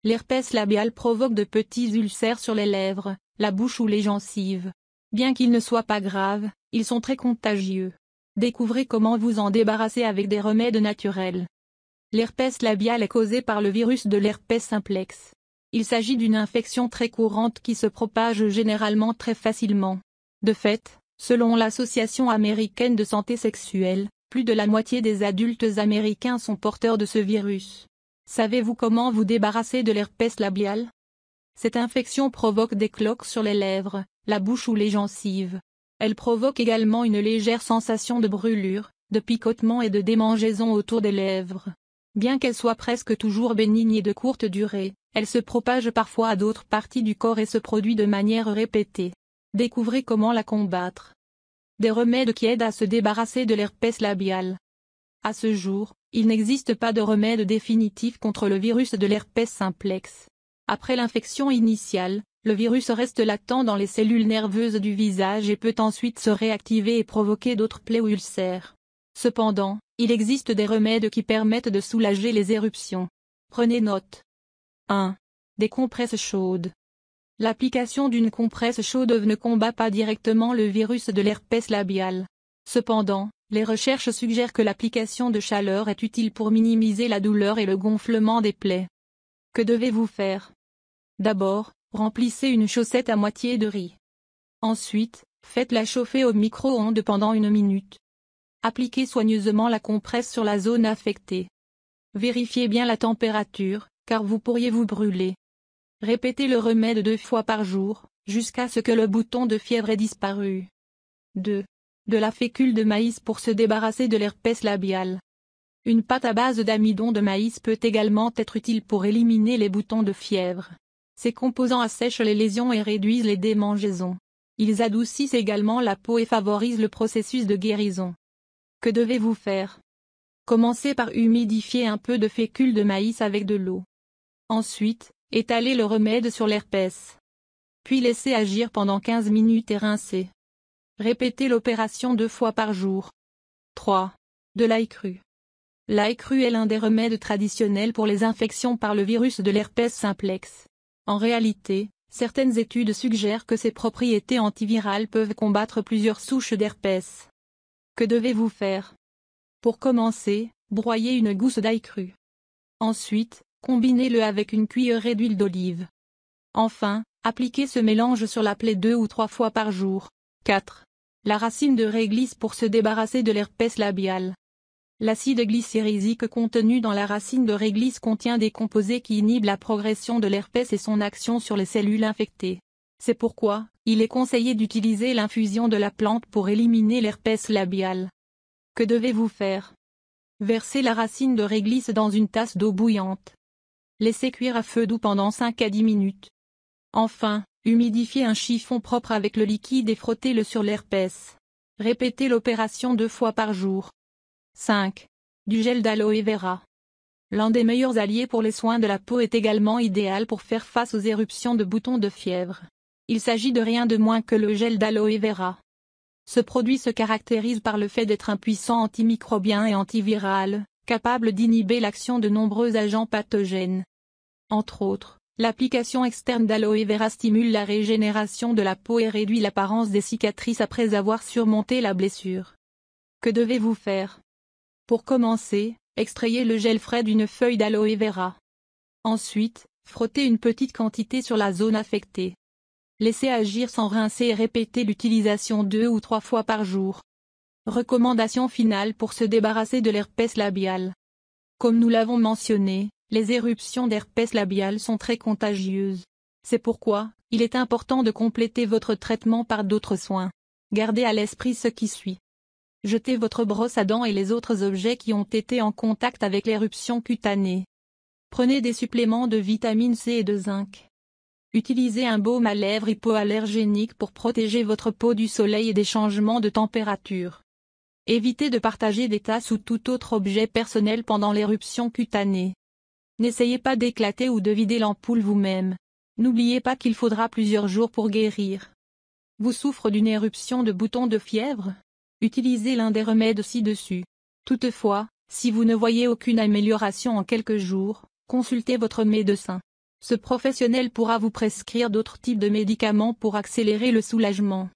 L'herpès labial provoque de petits ulcères sur les lèvres, la bouche ou les gencives. Bien qu'ils ne soient pas graves, ils sont très contagieux. Découvrez comment vous en débarrasser avec des remèdes naturels. L'herpès labial est causé par le virus de l'herpès simplex. Il s'agit d'une infection très courante qui se propage généralement très facilement. De fait, selon l'Association américaine de santé sexuelle, plus de la moitié des adultes américains sont porteurs de ce virus. Savez-vous comment vous débarrasser de l'herpès labial? Cette infection provoque des cloques sur les lèvres, la bouche ou les gencives. Elle provoque également une légère sensation de brûlure, de picotement et de démangeaison autour des lèvres. Bien qu'elle soit presque toujours bénigne et de courte durée, elle se propage parfois à d'autres parties du corps et se produit de manière répétée. Découvrez comment la combattre. Des remèdes qui aident à se débarrasser de l'herpès labial. À ce jour, il n'existe pas de remède définitif contre le virus de l'herpès simplex. Après l'infection initiale, le virus reste latent dans les cellules nerveuses du visage et peut ensuite se réactiver et provoquer d'autres plaies ou ulcères. Cependant, il existe des remèdes qui permettent de soulager les éruptions. Prenez note. 1. Des compresses chaudes. L'application d'une compresse chaude ne combat pas directement le virus de l'herpès labial. Cependant, les recherches suggèrent que l'application de chaleur est utile pour minimiser la douleur et le gonflement des plaies. Que devez-vous faire? D'abord, remplissez une chaussette à moitié de riz. Ensuite, faites-la chauffer au micro-ondes pendant 1 minute. Appliquez soigneusement la compresse sur la zone affectée. Vérifiez bien la température, car vous pourriez vous brûler. Répétez le remède 2 fois par jour, jusqu'à ce que le bouton de fièvre ait disparu. 2. De la fécule de maïs pour se débarrasser de l'herpès labial. Une pâte à base d'amidon de maïs peut également être utile pour éliminer les boutons de fièvre. Ces composants assèchent les lésions et réduisent les démangeaisons. Ils adoucissent également la peau et favorisent le processus de guérison. Que devez-vous faire? Commencez par humidifier un peu de fécule de maïs avec de l'eau. Ensuite, étalez le remède sur l'herpès. Puis laissez agir pendant 15 minutes et rincez. Répétez l'opération 2 fois par jour. 3. De l'ail cru. L'ail cru est l'un des remèdes traditionnels pour les infections par le virus de l'herpès simplex. En réalité, certaines études suggèrent que ses propriétés antivirales peuvent combattre plusieurs souches d'herpès. Que devez-vous faire? Pour commencer, broyez une gousse d'ail cru. Ensuite, combinez-le avec une cuillerée d'huile d'olive. Enfin, appliquez ce mélange sur la plaie 2 ou 3 fois par jour. 4. La racine de réglisse pour se débarrasser de l'herpès labial. L'acide glycérésique contenu dans la racine de réglisse contient des composés qui inhibent la progression de l'herpès et son action sur les cellules infectées. C'est pourquoi, il est conseillé d'utiliser l'infusion de la plante pour éliminer l'herpès labial. Que devez-vous faire? Versez la racine de réglisse dans une tasse d'eau bouillante. Laissez cuire à feu doux pendant 5 à 10 minutes. Enfin, humidifiez un chiffon propre avec le liquide et frottez-le sur l'herpès. Répétez l'opération 2 fois par jour. 5. Du gel d'aloe vera. L'un des meilleurs alliés pour les soins de la peau est également idéal pour faire face aux éruptions de boutons de fièvre. Il s'agit de rien de moins que le gel d'aloe vera. Ce produit se caractérise par le fait d'être un puissant antimicrobien et antiviral, capable d'inhiber l'action de nombreux agents pathogènes. Entre autres, l'application externe d'aloe vera stimule la régénération de la peau et réduit l'apparence des cicatrices après avoir surmonté la blessure. Que devez-vous faire? Pour commencer, extrayez le gel frais d'une feuille d'aloe vera. Ensuite, frottez une petite quantité sur la zone affectée. Laissez agir sans rincer et répétez l'utilisation 2 ou 3 fois par jour. Recommandation finale pour se débarrasser de l'herpès labial. Comme nous l'avons mentionné, les éruptions d'herpès labial sont très contagieuses. C'est pourquoi, il est important de compléter votre traitement par d'autres soins. Gardez à l'esprit ce qui suit. Jetez votre brosse à dents et les autres objets qui ont été en contact avec l'éruption cutanée. Prenez des suppléments de vitamine C et de zinc. Utilisez un baume à lèvres hypoallergénique pour protéger votre peau du soleil et des changements de température. Évitez de partager des tasses ou tout autre objet personnel pendant l'éruption cutanée. N'essayez pas d'éclater ou de vider l'ampoule vous-même. N'oubliez pas qu'il faudra plusieurs jours pour guérir. Vous souffrez d'une éruption de boutons de fièvre? Utilisez l'un des remèdes ci-dessus. Toutefois, si vous ne voyez aucune amélioration en quelques jours, consultez votre médecin. Ce professionnel pourra vous prescrire d'autres types de médicaments pour accélérer le soulagement.